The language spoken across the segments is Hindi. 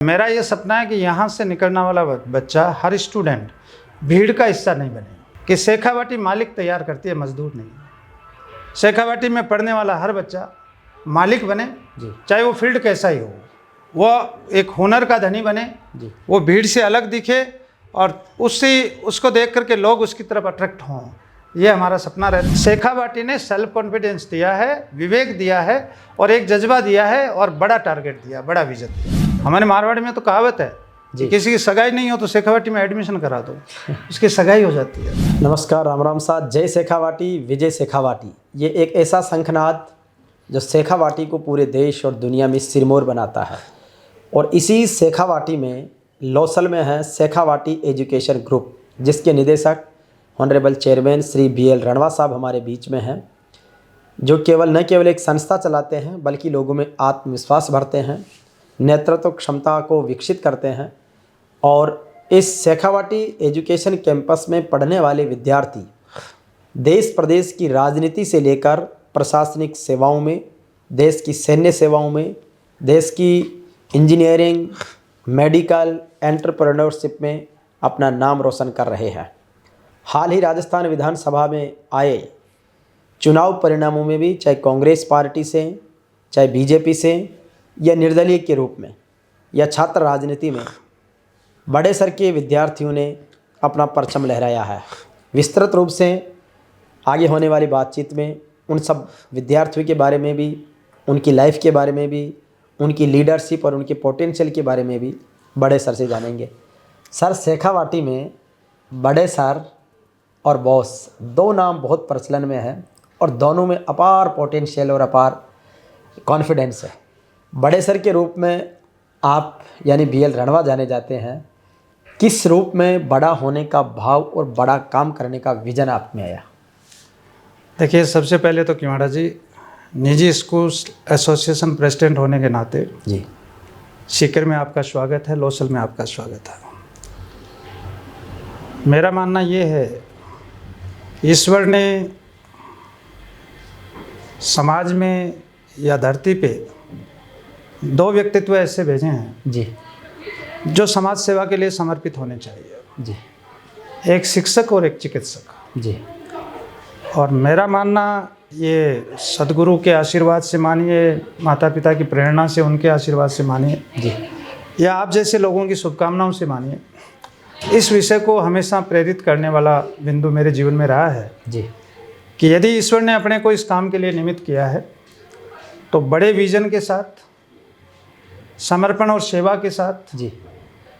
मेरा ये सपना है कि यहाँ से निकलने वाला बच्चा, हर स्टूडेंट भीड़ का हिस्सा नहीं बने। कि शेखावाटी मालिक तैयार करती है, मजदूर नहीं। शेखावाटी में पढ़ने वाला हर बच्चा मालिक बने, चाहे वो फील्ड कैसा ही हो। वो एक हुनर का धनी बने, वो भीड़ से अलग दिखे और उसको देख करके लोग उसकी तरफ अट्रैक्ट हों। ये हमारा सपना रहता है। शेखावाटी ने सेल्फ कॉन्फिडेंस दिया है, विवेक दिया है और एक जज्बा दिया है और बड़ा टारगेट दिया, बड़ा विजन दिया। हमारे मारवाड़ी में तो कहावत है कि किसी की सगाई नहीं हो तो शेखावाटी में एडमिशन करा दो, उसकी सगाई हो जाती है। नमस्कार, राम राम साथ। जय शेखावाटी, विजय शेखावाटी। ये एक ऐसा शंखनाद जो शेखावाटी को पूरे देश और दुनिया में सिरमौर बनाता है। और इसी शेखावाटी में लौसल में है शेखावाटी एजुकेशन ग्रुप, जिसके निदेशक honourable chairman Shri BL Ranwa साहब हमारे बीच में हैं, जो न केवल एक संस्था चलाते हैं बल्कि लोगों में आत्मविश्वास भरते हैं, नेतृत्व क्षमता को विकसित करते हैं। और इस शेखावाटी एजुकेशन कैंपस में पढ़ने वाले विद्यार्थी देश प्रदेश की राजनीति से लेकर प्रशासनिक सेवाओं में, देश की सैन्य सेवाओं में, देश की इंजीनियरिंग, मेडिकल, एंटरप्रेन्योरशिप में अपना नाम रोशन कर रहे हैं। हाल ही राजस्थान विधानसभा में आए चुनाव परिणामों में भी, चाहे कांग्रेस पार्टी से, चाहे बीजेपी से, या निर्दलीय के रूप में, या छात्र राजनीति में, बड़े स्तर के विद्यार्थियों ने अपना परचम लहराया है। विस्तृत रूप से आगे होने वाली बातचीत में उन सब विद्यार्थियों के बारे में भी, उनकी लाइफ के बारे में भी, उनकी लीडरशिप और उनके पोटेंशियल के बारे में भी बड़े सर से जानेंगे। सर, शेखावाटी में बड़े सर और बॉस दो नाम बहुत प्रचलन में है और दोनों में अपार पोटेंशियल और अपार कॉन्फिडेंस है। बड़े सर के रूप में आप यानी BL रणवा जाने जाते हैं। किस रूप में बड़ा होने का भाव और बड़ा काम करने का विजन आप में आया? देखिए, सबसे पहले तो किवाड़ा जी, निजी स्कूल एसोसिएशन प्रेसिडेंट होने के नाते जी, सीकर में आपका स्वागत है, लौसल में आपका स्वागत है। मेरा मानना ये है, ईश्वर ने समाज में या धरती पे दो व्यक्तित्व ऐसे भेजे हैं जी, जो समाज सेवा के लिए समर्पित होने चाहिए जी। एक शिक्षक और एक चिकित्सक जी। और मेरा मानना, ये सदगुरु के आशीर्वाद से मानिए, माता पिता की प्रेरणा से, उनके आशीर्वाद से मानिए जी, या आप जैसे लोगों की शुभकामनाओं से मानिए, इस विषय को हमेशा प्रेरित करने वाला बिंदु मेरे जीवन में रहा है जी, कि यदि ईश्वर ने अपने को इस काम के लिए निमित्त किया है तो बड़े विजन के साथ, समर्पण और सेवा के साथ जी,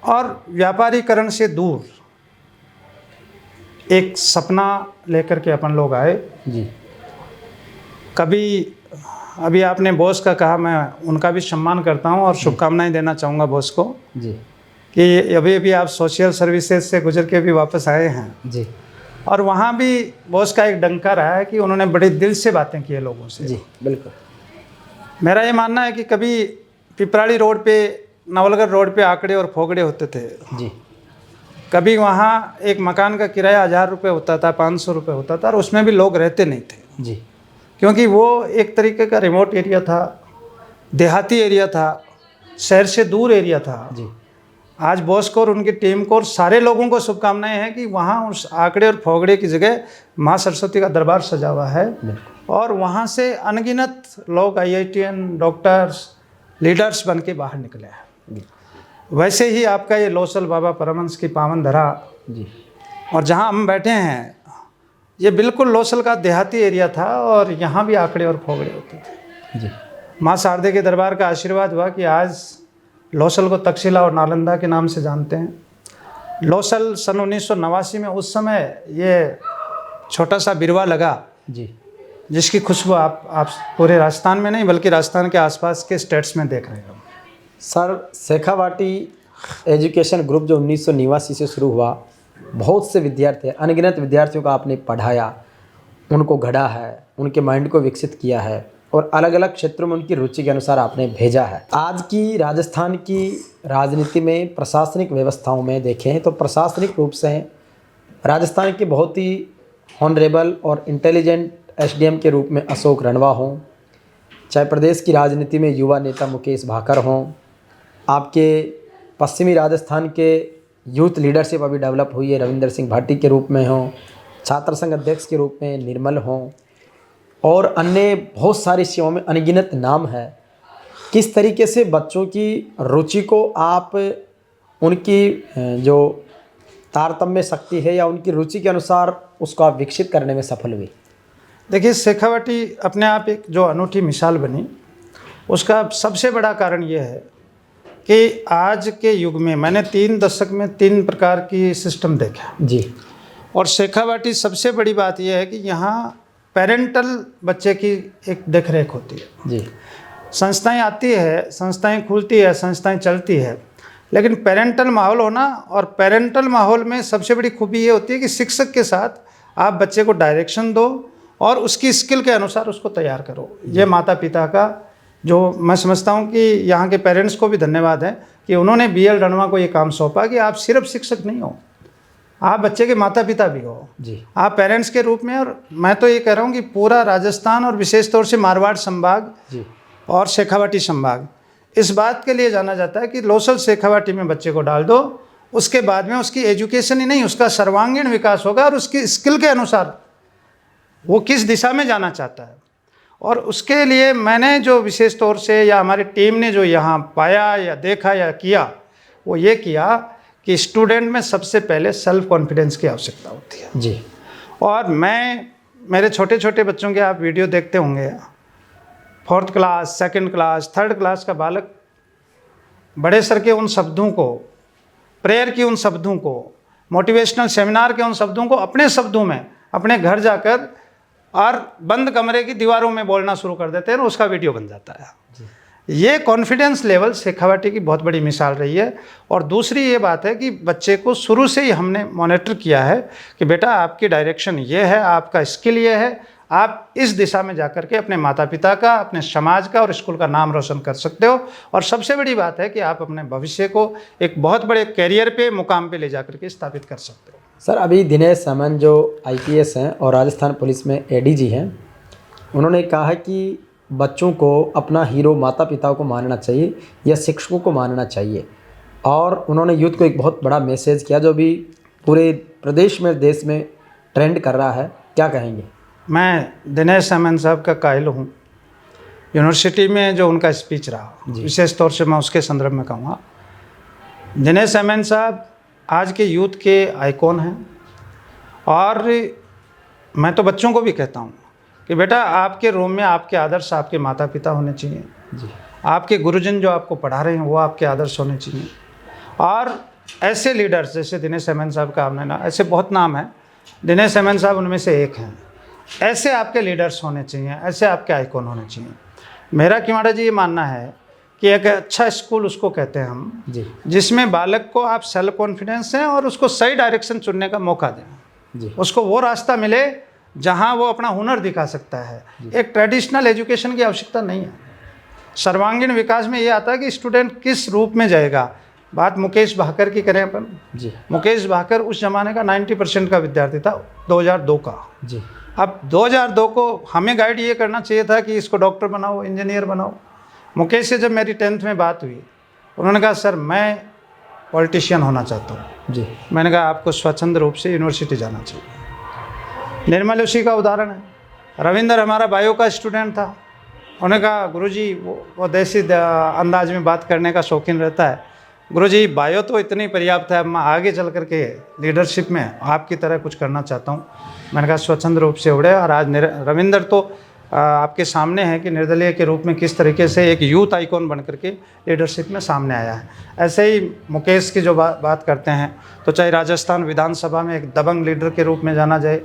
और व्यापारीकरण से दूर एक सपना लेकर के अपन लोग आए जी। कभी अभी आपने बॉस का कहा, मैं उनका भी सम्मान करता हूं और शुभकामनाएं देना चाहूँगा बॉस को जी, कि अभी आप सोशल सर्विसेज से गुजर के भी वापस आए हैं जी, और और वहाँ भी बॉस का एक डंका रहा है कि उन्होंने बड़े दिल से बातें की है लोगों से। जी, बिल्कुल। मेरा ये मानना है कि कभी पिपराड़ी रोड पे, नवलगढ़ रोड पे आंकड़े और फोगड़े होते थे जी, कभी वहाँ एक मकान का किराया 1000 रुपये होता था, 500 रुपये होता था और उसमें भी लोग रहते नहीं थे जी, क्योंकि वो एक तरीके का रिमोट एरिया था, देहाती एरिया था, शहर से दूर एरिया था जी। आज बॉस को और उनकी टीम को और सारे लोगों को शुभकामनाएं हैं कि वहाँ उस आंकड़े और फोगड़े की जगह माँ सरस्वती का दरबार सजा हुआ है और वहाँ से अनगिनत लोग IITian, डॉक्टर्स, लीडर्स बन के बाहर निकले हैं। वैसे ही आपका ये लौसल बाबा परमहंस की पावन धरा जी, और जहाँ हम बैठे हैं, ये बिल्कुल लौसल का देहाती एरिया था और यहाँ भी आंकड़े और फोगड़े होते थे। जी, माँ शारदे के दरबार का आशीर्वाद हुआ कि आज लौसल को तक्षशिला और नालंदा के नाम से जानते हैं। लौसल सन 1989 में, उस समय ये छोटा सा बिरवा लगा जी, जिसकी खुशबू आप पूरे राजस्थान में नहीं बल्कि राजस्थान के आसपास के स्टेट्स में देख रहे हो। सर, शेखावाटी एजुकेशन ग्रुप जो 1989 से शुरू हुआ, बहुत से विद्यार्थी, अनगिनत विद्यार्थियों को आपने पढ़ाया, उनको गढ़ा है, उनके माइंड को विकसित किया है और अलग अलग क्षेत्रों में उनकी रुचि के अनुसार आपने भेजा है। आज की राजस्थान की राजनीति में, प्रशासनिक व्यवस्थाओं में देखें तो प्रशासनिक रूप से राजस्थान के बहुत ही ऑनरेबल और इंटेलिजेंट SDM के रूप में अशोक रणवा हों, चाहे प्रदेश की राजनीति में युवा नेता मुकेश भाकर हों, आपके पश्चिमी राजस्थान के यूथ लीडरशिप अभी डेवलप हुई है, रविंदर सिंह भाटी के रूप में हों, छात्र संघ अध्यक्ष के रूप में निर्मल हों, और अन्य बहुत सारी सेवाओं में अनगिनत नाम है। किस तरीके से बच्चों की रुचि को आप उनकी जो तारतम्य शक्ति है या उनकी रुचि के अनुसार उसको आप विकसित करने में सफल हुए? देखिए, शेखावाटी अपने आप एक जो अनूठी मिसाल बनी, उसका सबसे बड़ा कारण ये है कि आज के युग में मैंने 3 दशक में 3 प्रकार की सिस्टम देखा जी। और शेखावाटी सबसे बड़ी बात यह है कि यहाँ पेरेंटल बच्चे की एक देखरेख होती है जी। संस्थाएं आती है, संस्थाएं खुलती है, संस्थाएं चलती है, लेकिन पेरेंटल माहौल होना, और पेरेंटल माहौल में सबसे बड़ी खूबी ये होती है कि शिक्षक के साथ आप बच्चे को डायरेक्शन दो और उसकी स्किल के अनुसार उसको तैयार करो। ये माता पिता का, जो मैं समझता हूँ कि यहाँ के पेरेंट्स को भी धन्यवाद है कि उन्होंने BL रणवा को ये काम सौंपा कि आप सिर्फ शिक्षक नहीं हो, आप बच्चे के माता पिता भी हो जी। आप पेरेंट्स के रूप में। और मैं तो ये कह रहा हूँ कि पूरा राजस्थान और विशेष तौर से मारवाड़ संभाग जी। और शेखावाटी संभाग इस बात के लिए जाना जाता है कि लोसल शेखावाटी में बच्चे को डाल दो, उसके बाद में उसकी एजुकेशन ही नहीं, उसका सर्वांगीण विकास होगा और उसकी स्किल के अनुसार वो किस दिशा में जाना चाहता है। और उसके लिए मैंने जो विशेष तौर से या हमारी टीम ने जो यहाँ पाया या देखा या किया, वो ये किया कि स्टूडेंट में सबसे पहले सेल्फ कॉन्फिडेंस की आवश्यकता होती है जी। और मेरे छोटे छोटे बच्चों के आप वीडियो देखते होंगे, 4th class, 2nd class, 3rd class का बालक बड़े सर के उन शब्दों को, प्रेयर की उन शब्दों को, मोटिवेशनल सेमिनार के उन शब्दों को अपने शब्दों में अपने घर जाकर और बंद कमरे की दीवारों में बोलना शुरू कर देते हैं और उसका वीडियो बन जाता है। ये कॉन्फिडेंस लेवल शेखावाटी की बहुत बड़ी मिसाल रही है। और दूसरी ये बात है कि बच्चे को शुरू से ही हमने मॉनिटर किया है कि बेटा आपकी डायरेक्शन ये है, आपका स्किल ये है, आप इस दिशा में जाकर के अपने माता पिता का, अपने समाज का और स्कूल का नाम रोशन कर सकते हो। और सबसे बड़ी बात है कि आप अपने भविष्य को एक बहुत बड़े कैरियर पे, मुकाम पे ले जाकर के स्थापित कर सकते हो। सर, अभी दिनेश सामंत जो IPS हैं और राजस्थान पुलिस में ADG हैं, उन्होंने कहा है कि बच्चों को अपना हीरो माता पिता को मानना चाहिए या शिक्षकों को मानना चाहिए, और उन्होंने यूथ को एक बहुत बड़ा मैसेज किया जो भी पूरे प्रदेश में, देश में ट्रेंड कर रहा है। क्या कहेंगे? मैं दिनेश सामंत साहब का कायल हूँ। यूनिवर्सिटी में जो उनका स्पीच रहा, विशेष तौर से मैं उसके संदर्भ में कहूँगा। दिनेश सामंत साहब आज के यूथ के आइकॉन हैं और मैं तो बच्चों को भी कहता हूँ कि बेटा आपके रूम में आपके आदर्श आपके माता पिता होने चाहिए जी। आपके गुरुजन जो आपको पढ़ा रहे हैं वो आपके आदर्श होने चाहिए। और ऐसे लीडर्स जैसे दिनेश सामंत साहब का आपने ना, ऐसे बहुत नाम है, दिनेश सामंत साहब उनमें से एक हैं। ऐसे आपके लीडर्स होने चाहिए, ऐसे आपके आइकॉन होने चाहिए। मेरा किवाड़ा जी ये मानना है कि एक अच्छा स्कूल उसको कहते हैं हम जी। जिसमें बालक को आप सेल्फ कॉन्फिडेंस दें और उसको सही डायरेक्शन चुनने का मौका दें जी। उसको वो रास्ता मिले जहां वो अपना हुनर दिखा सकता है। एक ट्रेडिशनल एजुकेशन की आवश्यकता नहीं है। सर्वांगीण विकास में ये आता है कि स्टूडेंट किस रूप में जाएगा। बात मुकेश भाकर की करें अपन जी। मुकेश भाकर उस ज़माने का 90% का विद्यार्थी था 2002 का। जी। अब 2002 को हमें गाइड ये करना चाहिए था कि इसको डॉक्टर बनाओ, इंजीनियर बनाओ। मुकेश से जब मेरी 10th में बात हुई, उन्होंने कहा सर मैं पॉलिटिशियन होना चाहता हूँ। जी। मैंने कहा आपको स्वच्छंद रूप से यूनिवर्सिटी जाना चाहिए। निर्मल उसी का उदाहरण है। रविंदर हमारा बायो का स्टूडेंट था। उन्होंने कहा गुरुजी वो देसी अंदाज में बात करने का शौकीन रहता है, गुरुजी बायो तो इतनी पर्याप्त है, अब मैं आगे चल करके लीडरशिप में आपकी तरह कुछ करना चाहता हूँ। मैंने कहा स्वच्छंद रूप से उड़े। और आज रविंदर तो आपके सामने है कि निर्दलीय के रूप में किस तरीके से एक यूथ आइकॉन बन करके लीडरशिप में सामने आया है। ऐसे ही मुकेश की जो बात करते हैं तो चाहे राजस्थान विधानसभा में एक दबंग लीडर के रूप में जाना जाए,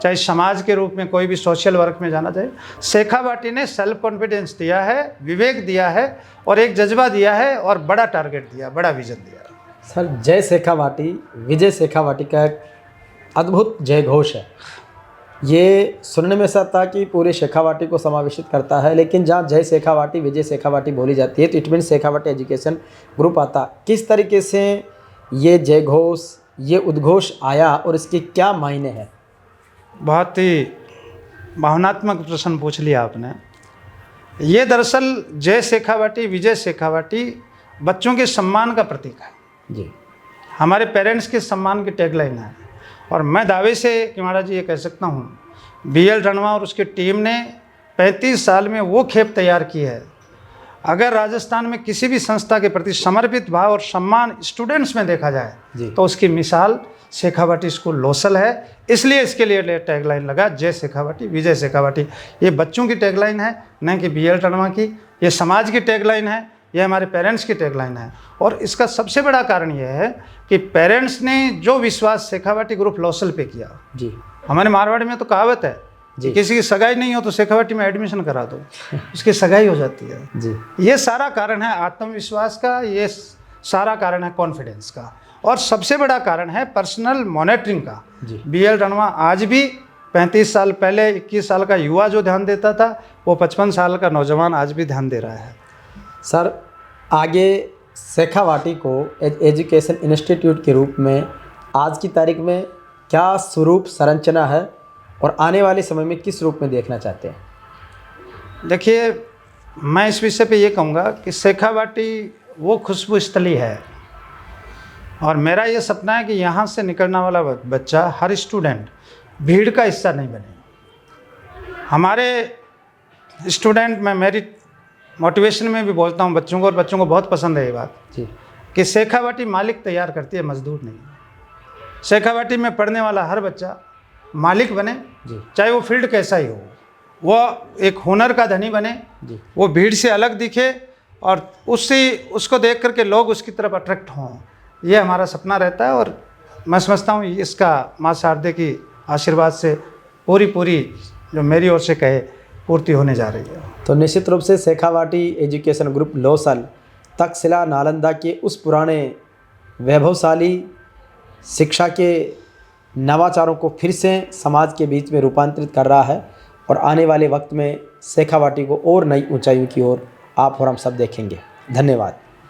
चाहे समाज के रूप में कोई भी सोशल वर्क में जाना जाए, शेखावाटी ने सेल्फ कॉन्फिडेंस दिया है, विवेक दिया है और एक जज्बा दिया है और बड़ा टारगेट दिया, बड़ा विजन दिया। सर, जय शेखावाटी विजय शेखावाटी का एक अद्भुत जय घोष है। ये सुनने में ऐसा था कि पूरे शेखावाटी को समावेशित करता है, लेकिन जहाँ जय शेखावाटी विजय शेखावाटी बोली जाती है तो it mean Shekhawati education group आता। किस तरीके से ये जय घोष, ये उद्घोष आया और इसके क्या मायने हैं? बहुत ही भावनात्मक प्रश्न पूछ लिया आपने। ये दरअसल जय शेखावाटी विजय शेखावाटी बच्चों के सम्मान का प्रतीक है। जी हमारे पेरेंट्स के सम्मान की टैगलाइन है। और मैं दावे से किमाड़ा जी ये कह सकता हूँ, BL रणवा और उसकी टीम ने 35 साल में वो खेप तैयार की है। अगर राजस्थान में किसी भी संस्था के प्रति समर्पित भाव और सम्मान स्टूडेंट्स में देखा जाए तो उसकी मिसाल शेखावाटी स्कूल लोसल है। इसलिए इसके लिए टैगलाइन लगा, जय शेखावाटी विजय शेखावाटी। ये बच्चों की टैगलाइन है, न कि BL रणवा की। ये समाज की टैगलाइन है, ये हमारे पेरेंट्स की टैगलाइन है। और इसका सबसे बड़ा कारण ये है कि पेरेंट्स ने जो विश्वास शेखावाटी ग्रुप लोसल पे किया। जी हमारे मारवाड़ में तो कहावत है कि किसी की सगाई नहीं हो तो शेखावाटी में एडमिशन करा दो, उसकी सगाई हो जाती है। जी ये सारा कारण है आत्मविश्वास का, ये सारा कारण है कॉन्फिडेंस का, और सबसे बड़ा कारण है पर्सनल मॉनिटरिंग का। जी BL रणवा आज भी 35 साल पहले 21 साल का युवा जो ध्यान देता था, वो 55 साल का नौजवान आज भी ध्यान दे रहा है। सर, आगे शेखावाटी को एजुकेशन इंस्टीट्यूट के रूप में आज की तारीख में क्या स्वरूप संरचना है और आने वाले समय में किस रूप में देखना चाहते हैं? देखिए, मैं इस विषय पे ये कहूँगा कि शेखावाटी वो खुशबू स्थली है, और मेरा ये सपना है कि यहाँ से निकलने वाला बच्चा, हर स्टूडेंट भीड़ का हिस्सा नहीं बने। हमारे स्टूडेंट, मैं मेरी मोटिवेशन में भी बोलता हूँ बच्चों को, और बच्चों को बहुत पसंद है ये बात जी कि शेखावाटी मालिक तैयार करती है, मजदूर नहीं। शेखावाटी में पढ़ने वाला हर बच्चा मालिक बने, चाहे वो फील्ड कैसा ही हो, वो एक हुनर का धनी बने, वो भीड़ से अलग दिखे, और उसको देख करके लोग उसकी तरफ अट्रैक्ट हों। ये हमारा सपना रहता है, और मैं समझता हूँ इसका माँ शारदे की आशीर्वाद से पूरी जो मेरी ओर से कहे पूर्ति होने जा रही है। तो निश्चित रूप से शेखावाटी एजुकेशन ग्रुप लोसल तक्षशिला नालंदा के उस पुराने वैभवशाली शिक्षा के नवाचारों को फिर से समाज के बीच में रूपांतरित कर रहा है, और आने वाले वक्त में शेखावाटी को और नई ऊंचाइयों की ओर आप और हम सब देखेंगे। धन्यवाद।